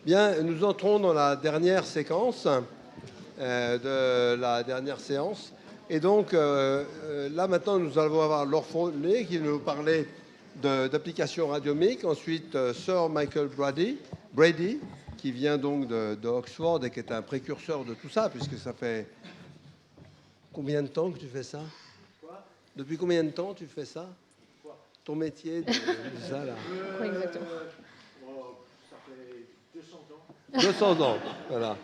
Bien, nous entrons dans la dernière séquence de la dernière séance. Et donc, là, maintenant, nous allons avoir Laure Follet qui va nous parler d'applications radiomiques. Ensuite, Sir Michael Brady, qui vient donc de Oxford et qui est un précurseur de tout ça, puisque ça fait combien de temps que tu fais ça? Depuis combien de temps tu fais ça? Ton métier de ça, là? Quoi exactement? Ça fait 200 ans. 200 ans, voilà.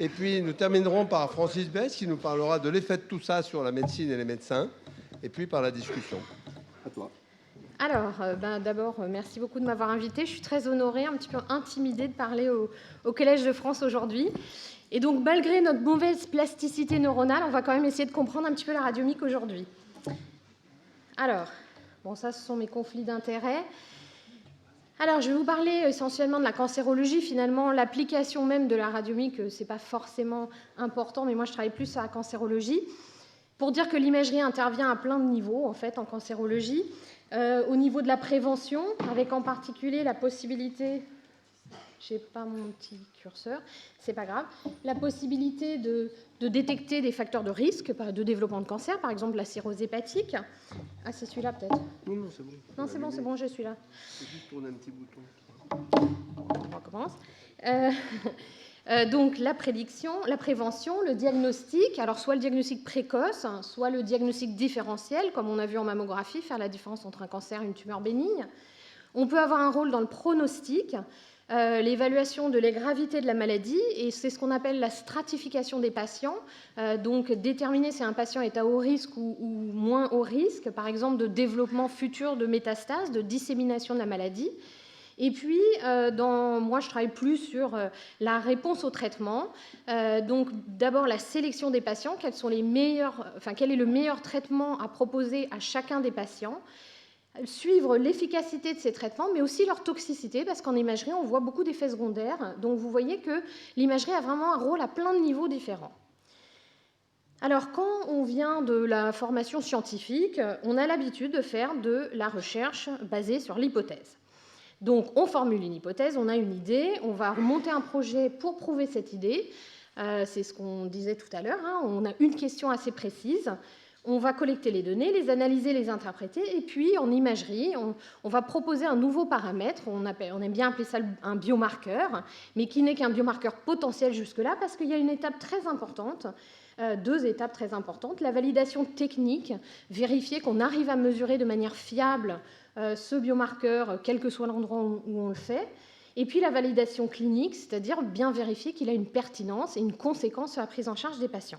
Et puis nous terminerons par Francis Besse qui nous parlera de l'effet de tout ça sur la médecine et les médecins, et puis par la discussion. À toi. Alors, d'abord, merci beaucoup de m'avoir invitée. Je suis très honorée, un petit peu intimidée de parler au Collège de France aujourd'hui. Et donc, malgré notre mauvaise plasticité neuronale, on va quand même essayer de comprendre un petit peu la radiomique aujourd'hui. Alors, bon, ça, ce sont mes conflits d'intérêts. Alors, je vais vous parler essentiellement de la cancérologie. Finalement, l'application même de la radiomique, ce n'est pas forcément important, mais moi, je travaille plus sur la cancérologie. Pour dire que l'imagerie intervient à plein de niveaux, en fait, en cancérologie. Au niveau de la prévention, avec en particulier la possibilité... Je n'ai pas mon petit curseur, c'est pas grave. La possibilité de détecter des facteurs de risque de développement de cancer, par exemple la cirrhose hépatique. Ah, c'est celui-là peut-être? Non, c'est bon. Non, c'est bon, je suis là. C'est juste tourner un petit bouton. On recommence. Donc la prédiction, la prévention, le diagnostic, alors soit le diagnostic précoce, soit le diagnostic différentiel, comme on a vu en mammographie, faire la différence entre un cancer et une tumeur bénigne. On peut avoir un rôle dans le pronostic, l'évaluation de la gravité de la maladie, et c'est ce qu'on appelle la stratification des patients, donc déterminer si un patient est à haut risque ou moins haut risque, par exemple de développement futur de métastases, de dissémination de la maladie. Et puis, moi, je travaille plus sur la réponse au traitement. Donc, d'abord, la sélection des patients, quel est le meilleur traitement à proposer à chacun des patients, suivre l'efficacité de ces traitements, mais aussi leur toxicité, parce qu'en imagerie, on voit beaucoup d'effets secondaires. Donc, vous voyez que l'imagerie a vraiment un rôle à plein de niveaux différents. Alors, quand on vient de la formation scientifique, on a l'habitude de faire de la recherche basée sur l'hypothèse. Donc, on formule une hypothèse, on a une idée, on va remonter un projet pour prouver cette idée. C'est ce qu'on disait tout à l'heure, hein. On a une question assez précise. On va collecter les données, les analyser, les interpréter, et puis en imagerie, on va proposer un nouveau paramètre, on aime bien appeler ça un biomarqueur, mais qui n'est qu'un biomarqueur potentiel jusque-là, parce qu'il y a une étape très importante, deux étapes très importantes, la validation technique, vérifier qu'on arrive à mesurer de manière fiable ce biomarqueur, quel que soit l'endroit où on le fait, et puis la validation clinique, c'est-à-dire bien vérifier qu'il a une pertinence et une conséquence sur la prise en charge des patients.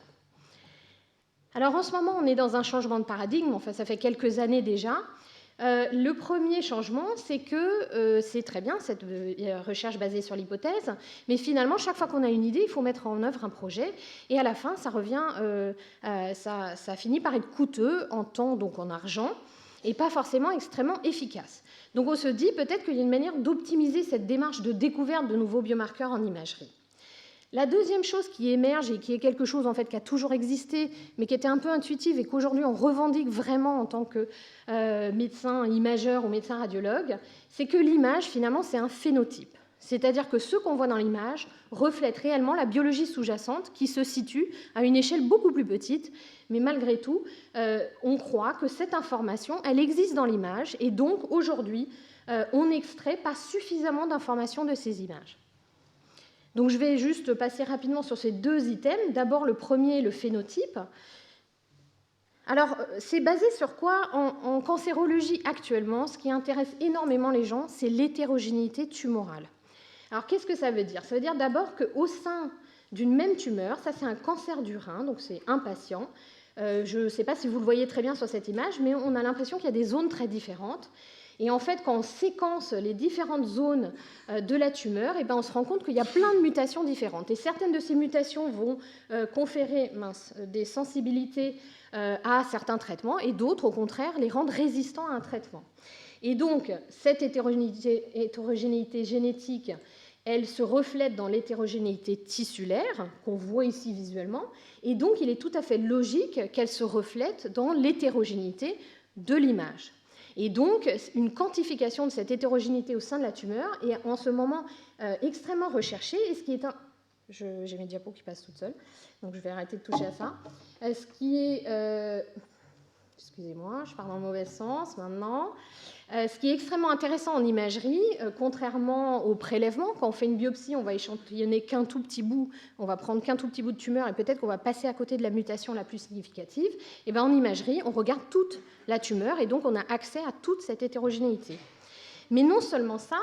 Alors en ce moment, on est dans un changement de paradigme, enfin ça fait quelques années déjà. Le premier changement, c'est que c'est très bien cette recherche basée sur l'hypothèse, mais finalement, chaque fois qu'on a une idée, il faut mettre en œuvre un projet, et à la fin, ça finit par être coûteux en temps, donc en argent, et pas forcément extrêmement efficace. Donc on se dit peut-être qu'il y a une manière d'optimiser cette démarche de découverte de nouveaux biomarqueurs en imagerie. La deuxième chose qui émerge et qui est quelque chose en fait qui a toujours existé, mais qui était un peu intuitive et qu'aujourd'hui on revendique vraiment en tant que médecin imageur ou médecin radiologue, c'est que l'image finalement c'est un phénotype. C'est-à-dire que ce qu'on voit dans l'image reflète réellement la biologie sous-jacente qui se situe à une échelle beaucoup plus petite, mais malgré tout, on croit que cette information, elle existe dans l'image, et donc aujourd'hui, on n'extrait pas suffisamment d'informations de ces images. Donc je vais juste passer rapidement sur ces deux items. D'abord, le premier, le phénotype. Alors, c'est basé sur quoi en cancérologie actuellement, ce qui intéresse énormément les gens, c'est l'hétérogénéité tumorale. Alors, qu'est-ce que ça veut dire? Ça veut dire d'abord qu'au sein d'une même tumeur, ça c'est un cancer du rein, donc c'est un patient. Je ne sais pas si vous le voyez très bien sur cette image, mais on a l'impression qu'il y a des zones très différentes. Et en fait, quand on séquence les différentes zones de la tumeur, on se rend compte qu'il y a plein de mutations différentes. Et certaines de ces mutations vont conférer des sensibilités à certains traitements, et d'autres, au contraire, les rendent résistants à un traitement. Et donc, cette hétérogénéité génétique, elle se reflète dans l'hétérogénéité tissulaire, qu'on voit ici visuellement, et donc il est tout à fait logique qu'elle se reflète dans l'hétérogénéité de l'image. Et donc, une quantification de cette hétérogénéité au sein de la tumeur est en ce moment extrêmement recherchée. Et ce qui est j'ai mes diapos qui passent toutes seules, donc je vais arrêter de toucher à ça. Ce qui est... excusez-moi, je pars dans le mauvais sens maintenant. Ce qui est extrêmement intéressant en imagerie, contrairement au prélèvement, quand on fait une biopsie, on va échantillonner qu'un tout petit bout, on va prendre qu'un tout petit bout de tumeur et peut-être qu'on va passer à côté de la mutation la plus significative. Et bien en imagerie, on regarde toute la tumeur et donc on a accès à toute cette hétérogénéité. Mais non seulement ça,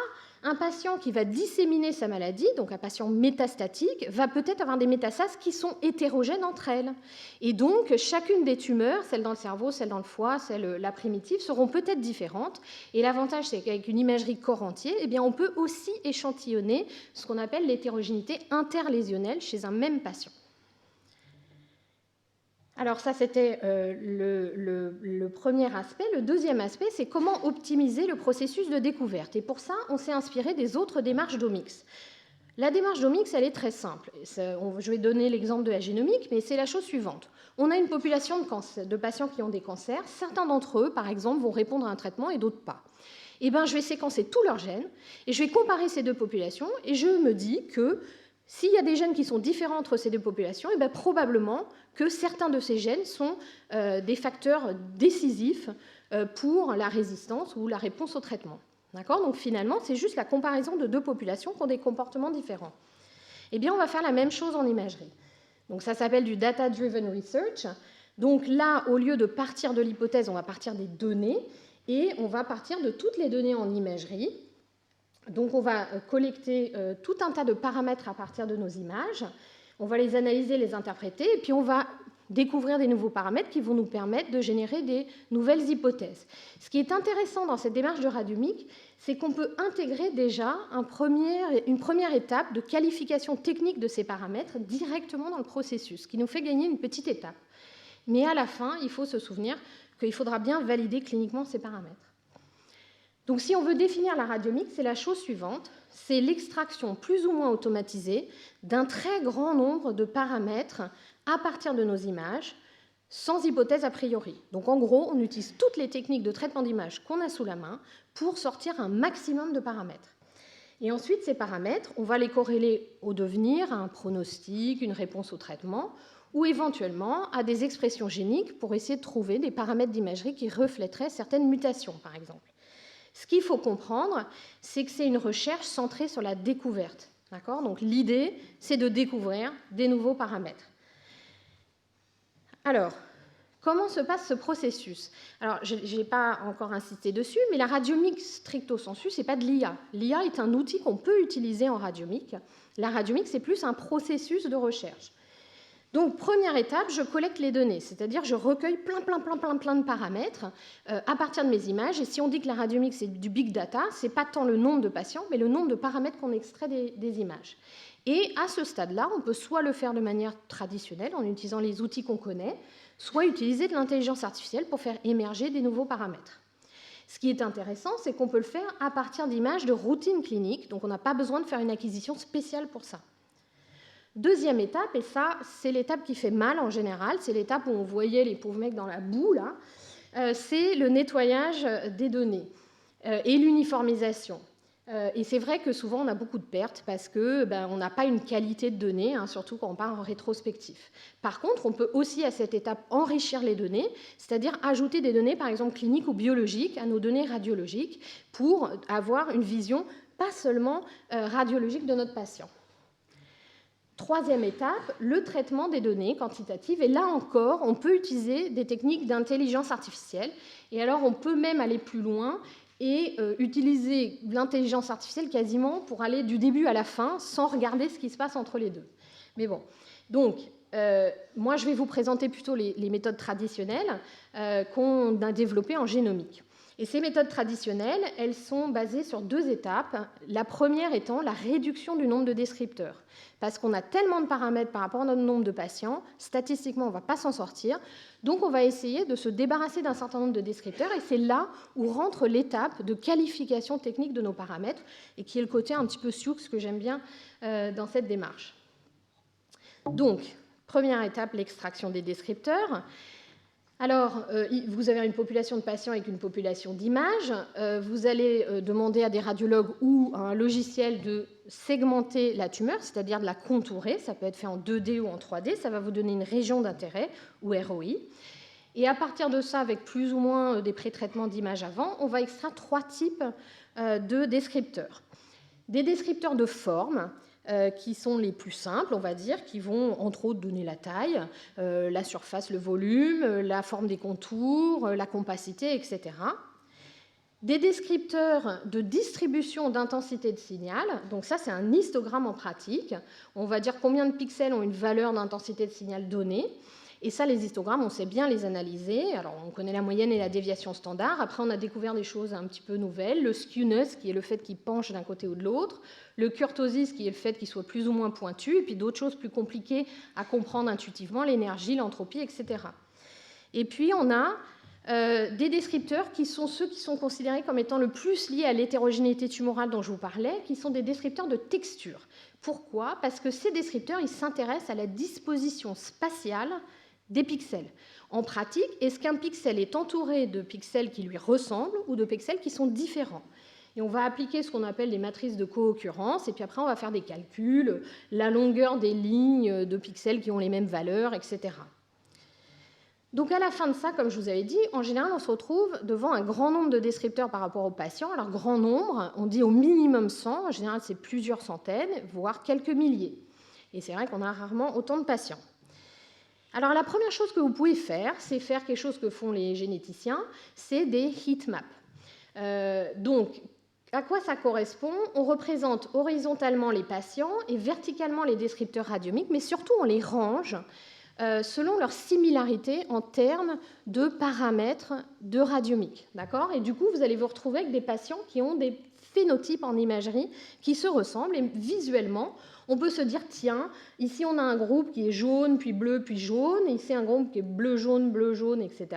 un patient qui va disséminer sa maladie, donc un patient métastatique, va peut-être avoir des métastases qui sont hétérogènes entre elles. Et donc, chacune des tumeurs, celle dans le cerveau, celle dans le foie, celle la primitive, seront peut-être différentes. Et l'avantage, c'est qu'avec une imagerie corps entier, eh bien, on peut aussi échantillonner ce qu'on appelle l'hétérogénéité interlésionnelle chez un même patient. Alors ça, c'était le premier aspect. Le deuxième aspect, c'est comment optimiser le processus de découverte. Et pour ça, on s'est inspiré des autres démarches d'Omics. La démarche d'Omics, elle est très simple. Je vais donner l'exemple de la génomique, mais c'est la chose suivante. On a une population de patients qui ont des cancers. Certains d'entre eux, par exemple, vont répondre à un traitement et d'autres pas. Eh bien, je vais séquencer tous leurs gènes et je vais comparer ces deux populations et je me dis que s'il y a des gènes qui sont différents entre ces deux populations, eh bien, probablement que certains de ces gènes sont des facteurs décisifs pour la résistance ou la réponse au traitement. D'accord ? Donc finalement, c'est juste la comparaison de deux populations qui ont des comportements différents. Eh bien, on va faire la même chose en imagerie. Donc ça s'appelle du data-driven research. Donc là, au lieu de partir de l'hypothèse, on va partir des données et on va partir de toutes les données en imagerie. Donc on va collecter tout un tas de paramètres à partir de nos images, on va les analyser, les interpréter, et puis on va découvrir des nouveaux paramètres qui vont nous permettre de générer des nouvelles hypothèses. Ce qui est intéressant dans cette démarche de radiomique, c'est qu'on peut intégrer déjà une première étape de qualification technique de ces paramètres directement dans le processus, ce qui nous fait gagner une petite étape. Mais à la fin, il faut se souvenir qu'il faudra bien valider cliniquement ces paramètres. Donc si on veut définir la radiomique, c'est la chose suivante, c'est l'extraction plus ou moins automatisée d'un très grand nombre de paramètres à partir de nos images, sans hypothèse a priori. Donc en gros, on utilise toutes les techniques de traitement d'image qu'on a sous la main pour sortir un maximum de paramètres. Et ensuite, ces paramètres, on va les corréler au devenir, à un pronostic, une réponse au traitement, ou éventuellement à des expressions géniques pour essayer de trouver des paramètres d'imagerie qui reflèteraient certaines mutations, par exemple. Ce qu'il faut comprendre, c'est que c'est une recherche centrée sur la découverte. D'accord ? Donc l'idée, c'est de découvrir des nouveaux paramètres. Alors, comment se passe ce processus ? Alors, je n'ai pas encore insisté dessus, mais la radiomique stricto sensu, ce n'est pas de l'IA. L'IA est un outil qu'on peut utiliser en radiomique. La radiomique, c'est plus un processus de recherche. Donc, première étape, je collecte les données, c'est-à-dire je recueille plein de paramètres à partir de mes images. Et si on dit que la radiomique, c'est du big data, ce n'est pas tant le nombre de patients, mais le nombre de paramètres qu'on extrait des images. Et à ce stade-là, on peut soit le faire de manière traditionnelle, en utilisant les outils qu'on connaît, soit utiliser de l'intelligence artificielle pour faire émerger des nouveaux paramètres. Ce qui est intéressant, c'est qu'on peut le faire à partir d'images de routine clinique, donc on n'a pas besoin de faire une acquisition spéciale pour ça. Deuxième étape, et ça, c'est l'étape qui fait mal en général, c'est l'étape où on voyait les pauvres mecs dans la boue, là, c'est le nettoyage des données et l'uniformisation. Et c'est vrai que souvent, on a beaucoup de pertes parce qu'on n'a pas une qualité de données, surtout quand on part en rétrospectif. Par contre, on peut aussi, à cette étape, enrichir les données, c'est-à-dire ajouter des données, par exemple, cliniques ou biologiques, à nos données radiologiques, pour avoir une vision pas seulement radiologique de notre patient. Troisième étape, le traitement des données quantitatives. Et là encore, on peut utiliser des techniques d'intelligence artificielle. Et alors, on peut même aller plus loin et utiliser l'intelligence artificielle quasiment pour aller du début à la fin sans regarder ce qui se passe entre les deux. Mais bon, donc, moi, je vais vous présenter plutôt les méthodes traditionnelles qu'on a développées en génomique. Et ces méthodes traditionnelles, elles sont basées sur deux étapes. La première étant la réduction du nombre de descripteurs. Parce qu'on a tellement de paramètres par rapport à notre nombre de patients, statistiquement, on ne va pas s'en sortir. Donc, on va essayer de se débarrasser d'un certain nombre de descripteurs. Et c'est là où rentre l'étape de qualification technique de nos paramètres, et qui est le côté un petit peu sioux que j'aime bien dans cette démarche. Donc, première étape, l'extraction des descripteurs. Alors, vous avez une population de patients avec une population d'images. Vous allez demander à des radiologues ou à un logiciel de segmenter la tumeur, c'est-à-dire de la contourer. Ça peut être fait en 2D ou en 3D. Ça va vous donner une région d'intérêt, ou ROI. Et à partir de ça, avec plus ou moins des pré-traitements d'images avant, on va extraire 3 types de descripteurs. Des descripteurs de forme, qui sont les plus simples, on va dire, qui vont entre autres donner la taille, la surface, le volume, la forme des contours, la compacité, etc. Des descripteurs de distribution d'intensité de signal, donc ça c'est un histogramme en pratique, on va dire combien de pixels ont une valeur d'intensité de signal donnée, et ça les histogrammes on sait bien les analyser, alors on connaît la moyenne et la déviation standard, après on a découvert des choses un petit peu nouvelles, le skewness qui est le fait qu'il penche d'un côté ou de l'autre, le kurtosis qui est le fait qu'il soit plus ou moins pointu, et puis d'autres choses plus compliquées à comprendre intuitivement, l'énergie, l'entropie, etc. Et puis on a des descripteurs qui sont ceux qui sont considérés comme étant le plus liés à l'hétérogénéité tumorale dont je vous parlais, qui sont des descripteurs de texture. Pourquoi ? Parce que ces descripteurs ils s'intéressent à la disposition spatiale des pixels. En pratique, est-ce qu'un pixel est entouré de pixels qui lui ressemblent ou de pixels qui sont différents ? Et on va appliquer ce qu'on appelle des matrices de co-occurrence, et puis après on va faire des calculs, la longueur des lignes de pixels qui ont les mêmes valeurs, etc. Donc à la fin de ça, comme je vous avais dit, en général on se retrouve devant un grand nombre de descripteurs par rapport aux patients. Alors grand nombre, on dit au minimum 100, en général c'est plusieurs centaines, voire quelques milliers. Et c'est vrai qu'on a rarement autant de patients. Alors la première chose que vous pouvez faire, c'est faire quelque chose que font les généticiens, c'est des heatmaps. Donc à quoi ça correspond ? On représente horizontalement les patients et verticalement les descripteurs radiomiques, mais surtout on les range selon leur similarité en termes de paramètres de radiomique. D'accord ? Et du coup, vous allez vous retrouver avec des patients qui ont des phénotypes en imagerie qui se ressemblent, et visuellement, on peut se dire, tiens, ici on a un groupe qui est jaune, puis bleu, puis jaune, et ici un groupe qui est bleu, jaune, etc.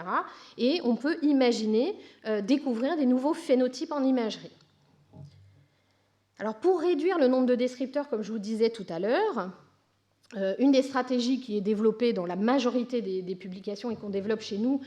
Et on peut imaginer découvrir des nouveaux phénotypes en imagerie. Alors pour réduire le nombre de descripteurs, comme je vous disais tout à l'heure, une des stratégies qui est développée dans la majorité des publications et qu'on développe chez nous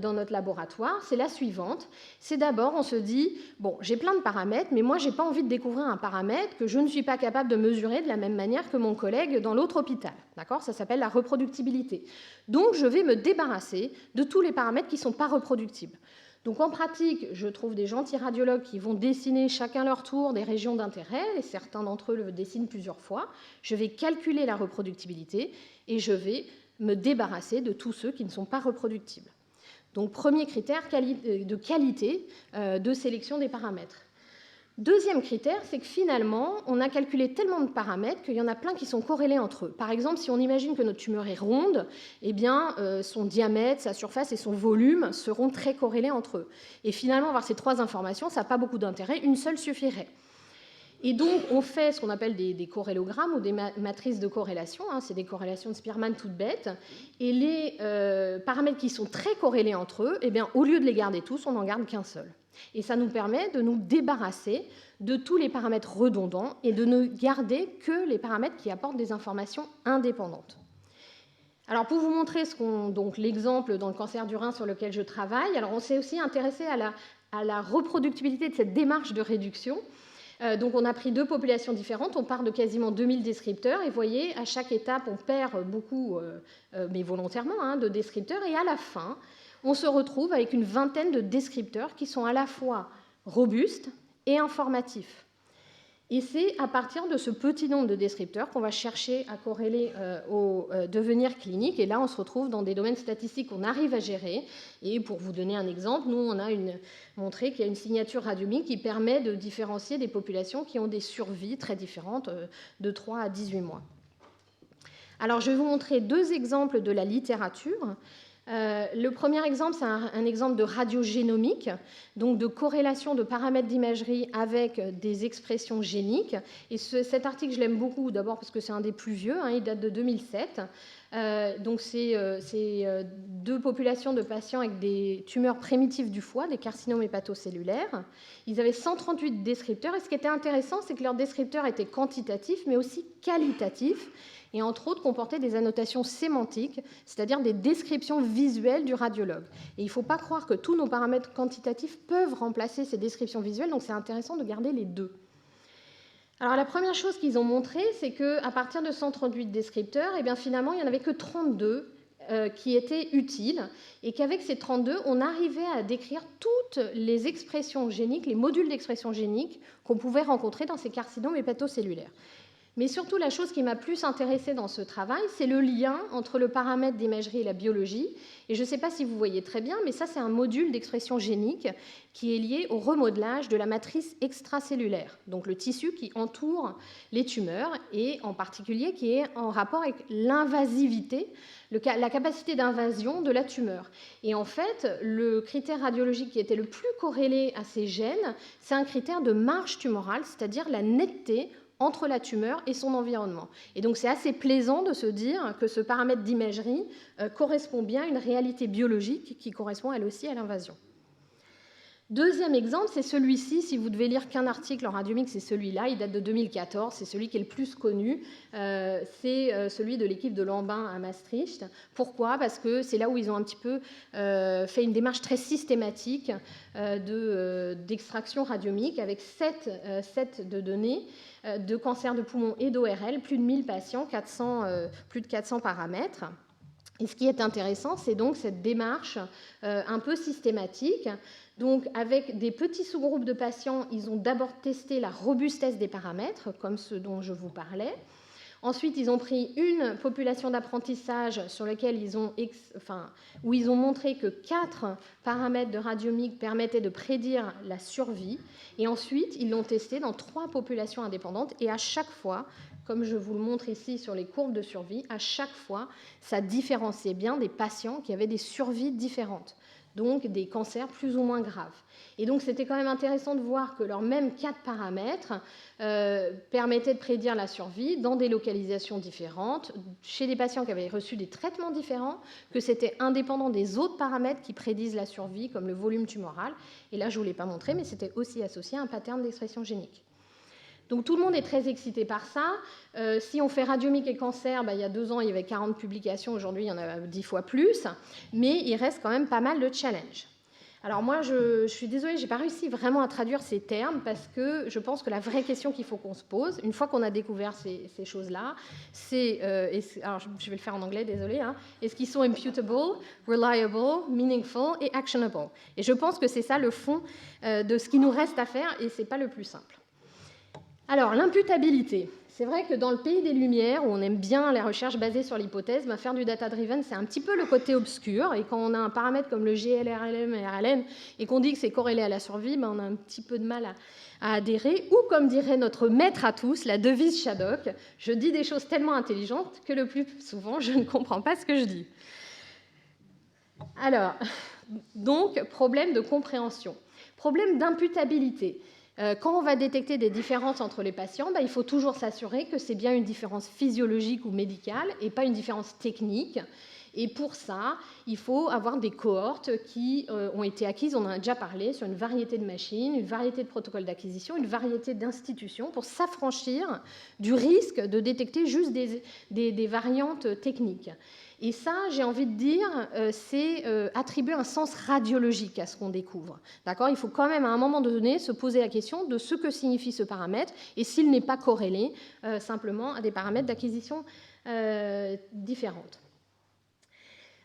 dans notre laboratoire, c'est la suivante. C'est d'abord, on se dit, bon, j'ai plein de paramètres, mais moi, je n'ai pas envie de découvrir un paramètre que je ne suis pas capable de mesurer de la même manière que mon collègue dans l'autre hôpital. D'accord ? Ça s'appelle la reproductibilité. Donc, je vais me débarrasser de tous les paramètres qui ne sont pas reproductibles. Donc en pratique, je trouve des gentils radiologues qui vont dessiner chacun leur tour des régions d'intérêt, et certains d'entre eux le dessinent plusieurs fois. Je vais calculer la reproductibilité et je vais me débarrasser de tous ceux qui ne sont pas reproductibles. Donc premier critère de qualité de sélection des paramètres. Deuxième critère, c'est que finalement, on a calculé tellement de paramètres qu'il y en a plein qui sont corrélés entre eux. Par exemple, si on imagine que notre tumeur est ronde, eh bien, son diamètre, sa surface et son volume seront très corrélés entre eux. Et finalement, avoir ces 3 informations, ça n'a pas beaucoup d'intérêt, une seule suffirait. Et donc, on fait ce qu'on appelle des corrélogrammes ou des matrices de corrélation, hein, c'est des corrélations de Spearman toutes bêtes, et les paramètres qui sont très corrélés entre eux, eh bien, au lieu de les garder tous, on n'en garde qu'un seul. Et ça nous permet de nous débarrasser de tous les paramètres redondants et de ne garder que les paramètres qui apportent des informations indépendantes. Alors pour vous montrer l'exemple dans le cancer du rein sur lequel je travaille, alors on s'est aussi intéressé à la reproductibilité de cette démarche de réduction. Donc on a pris 2 populations différentes, on part de quasiment 2000 descripteurs, et vous voyez, à chaque étape, on perd beaucoup, mais volontairement, hein, de descripteurs, et à la fin, on se retrouve avec une vingtaine de descripteurs qui sont à la fois robustes et informatifs. Et c'est à partir de ce petit nombre de descripteurs qu'on va chercher à corréler au devenir clinique. Et là, on se retrouve dans des domaines statistiques qu'on arrive à gérer. Et pour vous donner un exemple, nous, on a montré qu'il y a une signature radiomique qui permet de différencier des populations qui ont des survies très différentes de 3 à 18 mois. Alors, je vais vous montrer 2 exemples de la littérature. Le premier exemple, c'est un exemple de radiogénomique, donc de corrélation de paramètres d'imagerie avec des expressions géniques. Et cet article, je l'aime beaucoup, d'abord parce que c'est un des plus vieux, hein, il date de 2007. Donc c'est 2 populations de patients avec des tumeurs primitives du foie, des carcinomes hépatocellulaires. Ils avaient 138 descripteurs, et ce qui était intéressant, c'est que leurs descripteurs étaient quantitatifs, mais aussi qualitatifs. et entre autres comportait des annotations sémantiques, c'est-à-dire des descriptions visuelles du radiologue. Et il ne faut pas croire que tous nos paramètres quantitatifs peuvent remplacer ces descriptions visuelles, donc c'est intéressant de garder les deux. Alors la première chose qu'ils ont montré, c'est qu'à partir de 138 descripteurs, eh bien, finalement, il n'y en avait que 32 qui étaient utiles, et qu'avec ces 32, on arrivait à décrire toutes les expressions géniques, les modules d'expression génique qu'on pouvait rencontrer dans ces carcinomes hépatocellulaires. Mais surtout, la chose qui m'a plus intéressée dans ce travail, c'est le lien entre le paramètre d'imagerie et la biologie. Et je ne sais pas si vous voyez très bien, mais ça, c'est un module d'expression génique qui est lié au remodelage de la matrice extracellulaire, donc le tissu qui entoure les tumeurs, et en particulier qui est en rapport avec l'invasivité, la capacité d'invasion de la tumeur. Et en fait, le critère radiologique qui était le plus corrélé à ces gènes, c'est un critère de marge tumorale, c'est-à-dire la netteté entre la tumeur et son environnement. Et donc c'est assez plaisant de se dire que ce paramètre d'imagerie correspond bien à une réalité biologique qui correspond elle aussi à l'invasion. Deuxième exemple, c'est celui-ci. Si vous devez lire qu'un article en radiomique, c'est celui-là. Il date de 2014. C'est celui qui est le plus connu. C'est celui de l'équipe de Lambin à Maastricht. Pourquoi ? Parce que c'est là où ils ont un petit peu fait une démarche très systématique d'extraction radiomique avec 7 sets de données de cancer de poumon et d'ORL, plus de 1000 patients, plus de 400 paramètres. Et ce qui est intéressant, c'est donc cette démarche un peu systématique. Donc, avec des petits sous-groupes de patients, ils ont d'abord testé la robustesse des paramètres, comme ceux dont je vous parlais. Ensuite, ils ont pris une population d'apprentissage sur laquelle où ils ont montré que 4 paramètres de radiomique permettaient de prédire la survie. Et ensuite, ils l'ont testé dans 3 populations indépendantes. Et à chaque fois, comme je vous le montre ici sur les courbes de survie, à chaque fois, ça différenciait bien des patients qui avaient des survies différentes, donc des cancers plus ou moins graves. Et donc c'était quand même intéressant de voir que leurs mêmes 4 paramètres permettaient de prédire la survie dans des localisations différentes, chez des patients qui avaient reçu des traitements différents, que c'était indépendant des autres paramètres qui prédisent la survie, comme le volume tumoral. Et là, je ne vous l'ai pas montré, mais c'était aussi associé à un pattern d'expression génique. Donc tout le monde est très excité par ça. Si on fait radiomique et cancer, il y a 2 ans, il y avait 40 publications. Aujourd'hui, il y en a 10 fois plus. Mais il reste quand même pas mal de challenges. Alors moi, je suis désolée, je n'ai pas réussi vraiment à traduire ces termes parce que je pense que la vraie question qu'il faut qu'on se pose, une fois qu'on a découvert ces choses-là, c'est... alors je vais le faire en anglais, désolée. Est-ce qu'ils sont imputable, reliable, meaningful et actionable ? Et je pense que c'est ça le fond de ce qui nous reste à faire et ce n'est pas le plus simple. Alors, l'imputabilité. C'est vrai que dans le pays des Lumières, où on aime bien la recherche basée sur l'hypothèse, faire du data-driven, c'est un petit peu le côté obscur. Et quand on a un paramètre comme le GLRLM et RLN et qu'on dit que c'est corrélé à la survie, on a un petit peu de mal à adhérer. Ou comme dirait notre maître à tous, la devise Shadok, je dis des choses tellement intelligentes que le plus souvent, je ne comprends pas ce que je dis. Alors, donc, problème de compréhension. Problème d'imputabilité. Quand on va détecter des différences entre les patients, il faut toujours s'assurer que c'est bien une différence physiologique ou médicale et pas une différence technique. Et pour ça, il faut avoir des cohortes qui ont été acquises, on en a déjà parlé, sur une variété de machines, une variété de protocoles d'acquisition, une variété d'institutions pour s'affranchir du risque de détecter juste des variantes techniques. Et ça, j'ai envie de dire, c'est attribuer un sens radiologique à ce qu'on découvre. D'accord ? Il faut quand même, à un moment donné, se poser la question de ce que signifie ce paramètre et s'il n'est pas corrélé simplement à des paramètres d'acquisition différentes.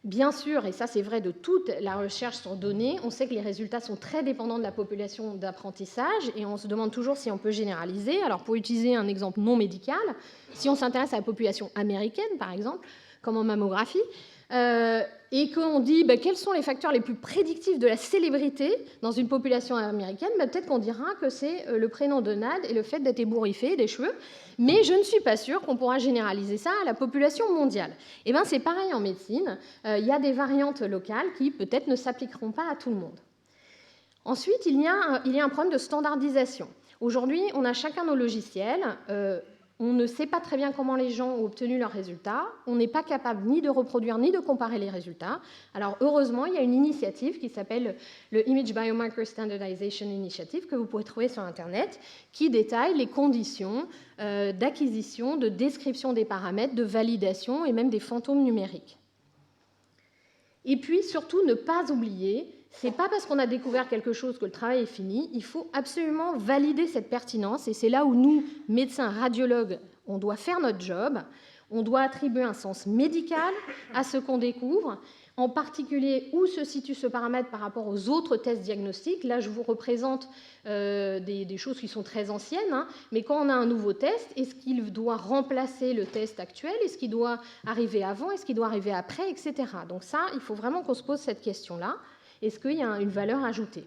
Bien sûr, et ça c'est vrai de toute la recherche sur données, on sait que les résultats sont très dépendants de la population d'apprentissage et on se demande toujours si on peut généraliser. Alors pour utiliser un exemple non médical, si on s'intéresse à la population américaine par exemple, comme en mammographie, et qu'on dit quels sont les facteurs les plus prédictifs de la célébrité dans une population américaine, peut-être qu'on dira que c'est le prénom de Nad et le fait d'être ébouriffé des cheveux, mais je ne suis pas sûre qu'on pourra généraliser ça à la population mondiale. Et c'est pareil en médecine, il y a des variantes locales qui peut-être ne s'appliqueront pas à tout le monde. Ensuite, il y a un problème de standardisation. Aujourd'hui, on a chacun nos logiciels. On ne sait pas très bien comment les gens ont obtenu leurs résultats. On n'est pas capable ni de reproduire ni de comparer les résultats. Alors heureusement, il y a une initiative qui s'appelle le Image Biomarker Standardization Initiative que vous pouvez trouver sur Internet, qui détaille les conditions d'acquisition, de description des paramètres, de validation et même des fantômes numériques. Et puis surtout, ne pas oublier, c'est pas parce qu'on a découvert quelque chose que le travail est fini, il faut absolument valider cette pertinence, et c'est là où nous, médecins, radiologues, on doit faire notre job, on doit attribuer un sens médical à ce qu'on découvre, en particulier où se situe ce paramètre par rapport aux autres tests diagnostiques. Là, je vous représente des choses qui sont très anciennes, hein, mais quand on a un nouveau test, est-ce qu'il doit remplacer le test actuel? Est-ce qu'il doit arriver avant? Est-ce qu'il doit arriver après? Etc. Donc ça, il faut vraiment qu'on se pose cette question-là. Est-ce qu'il y a une valeur ajoutée?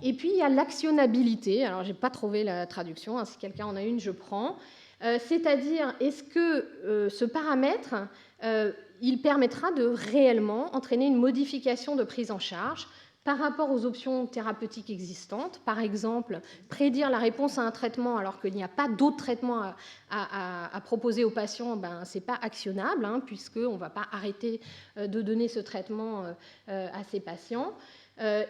Et puis, il y a l'actionnabilité. Alors, je n'ai pas trouvé la traduction. Hein, si quelqu'un en a une, je prends. C'est-à-dire, est-ce que ce paramètre, il permettra de réellement entraîner une modification de prise en charge par rapport aux options thérapeutiques existantes? Par exemple, prédire la réponse à un traitement alors qu'il n'y a pas d'autre traitement à proposer aux patients, ben, ce n'est pas actionnable, hein, puisqu'on ne va pas arrêter de donner ce traitement à ces patients.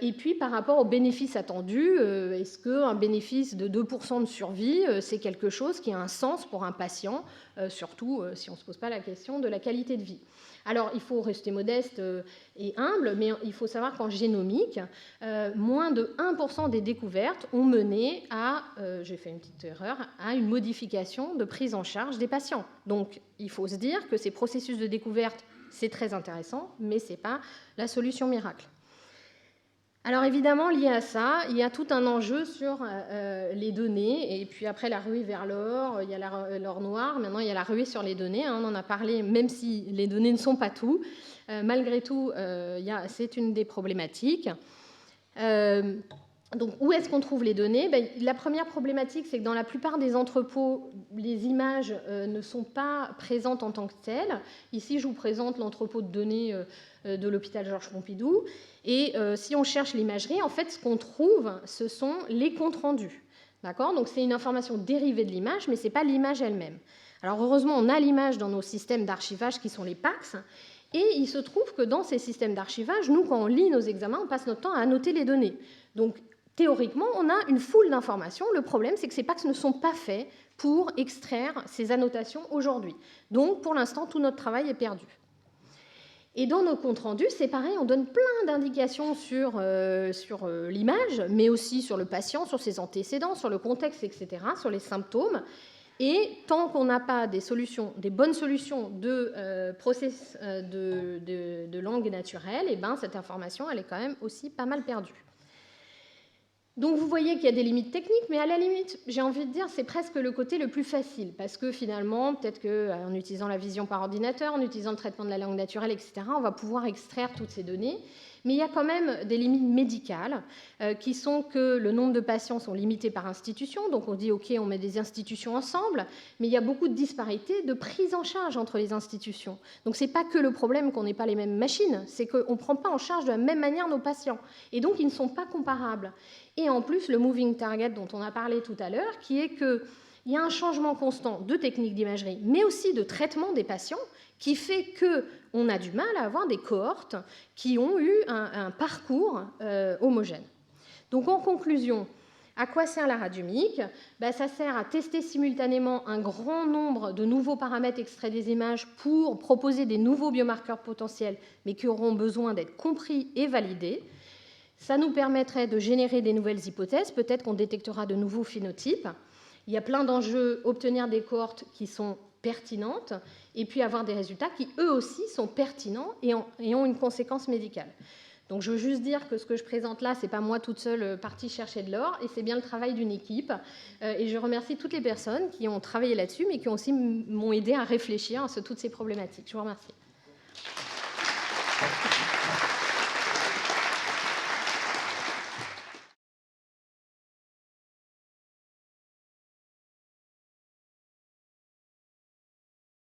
Et puis, par rapport aux bénéfices attendus, est-ce qu'un bénéfice de 2% de survie, c'est quelque chose qui a un sens pour un patient, surtout si on ne se pose pas la question de la qualité de vie? Alors, il faut rester modeste et humble, mais il faut savoir qu'en génomique, moins de 1% des découvertes ont mené à, j'ai fait une petite erreur, à une modification de prise en charge des patients. Donc, il faut se dire que ces processus de découverte, c'est très intéressant, mais ce n'est pas la solution miracle. Alors évidemment, lié à ça, il y a tout un enjeu sur les données, et puis après la ruée vers l'or, il y a l'or noir, maintenant il y a la ruée sur les données, hein, on en a parlé, même si les données ne sont pas tout, malgré tout, c'est une des problématiques. Donc où est-ce qu'on trouve les données? La première problématique, c'est que dans la plupart des entrepôts, les images ne sont pas présentes en tant que telles. Ici, je vous présente l'entrepôt de données de l'hôpital Georges Pompidou. Et si on cherche l'imagerie, en fait, ce qu'on trouve, ce sont les comptes rendus. D'accord? Donc c'est une information dérivée de l'image, mais ce n'est pas l'image elle-même. Alors heureusement, on a l'image dans nos systèmes d'archivage qui sont les PACS. Et il se trouve que dans ces systèmes d'archivage, nous, quand on lit nos examens, on passe notre temps à annoter les données. Donc théoriquement, on a une foule d'informations. Le problème, c'est que ces PACS ne sont pas faits pour extraire ces annotations aujourd'hui. Donc, pour l'instant, tout notre travail est perdu. Et dans nos comptes rendus, c'est pareil, on donne plein d'indications sur l'image, mais aussi sur le patient, sur ses antécédents, sur le contexte, etc., sur les symptômes. Et tant qu'on n'a pas des solutions, des bonnes solutions de process de langue naturelle, et ben, cette information, elle est quand même aussi pas mal perdue. Donc vous voyez qu'il y a des limites techniques, mais à la limite, j'ai envie de dire, c'est presque le côté le plus facile, parce que finalement, peut-être qu'en utilisant la vision par ordinateur, en utilisant le traitement de la langue naturelle, etc., on va pouvoir extraire toutes ces données. Mais il y a quand même des limites médicales qui sont que le nombre de patients sont limités par institution, donc on dit ok, on met des institutions ensemble, mais il y a beaucoup de disparités de prise en charge entre les institutions. Donc c'est pas que le problème qu'on n'ait pas les mêmes machines, c'est qu'on ne prend pas en charge de la même manière nos patients, et donc ils ne sont pas comparables. Et en plus, le moving target dont on a parlé tout à l'heure, qui est qu'il y a un changement constant de techniques d'imagerie, mais aussi de traitement des patients, qui fait qu'on a du mal à avoir des cohortes qui ont eu un parcours homogène. Donc en conclusion, à quoi sert la radiomique? Ça sert à tester simultanément un grand nombre de nouveaux paramètres extraits des images pour proposer des nouveaux biomarqueurs potentiels, mais qui auront besoin d'être compris et validés. Ça nous permettrait de générer des nouvelles hypothèses, peut-être qu'on détectera de nouveaux phénotypes. Il y a plein d'enjeux, obtenir des cohortes qui sont pertinentes, et puis avoir des résultats qui, eux aussi, sont pertinents et ont une conséquence médicale. Donc je veux juste dire que ce que je présente là, ce n'est pas moi toute seule partie chercher de l'or, et c'est bien le travail d'une équipe. Et je remercie toutes les personnes qui ont travaillé là-dessus, mais qui aussi m'ont aidé à réfléchir à toutes ces problématiques. Je vous remercie.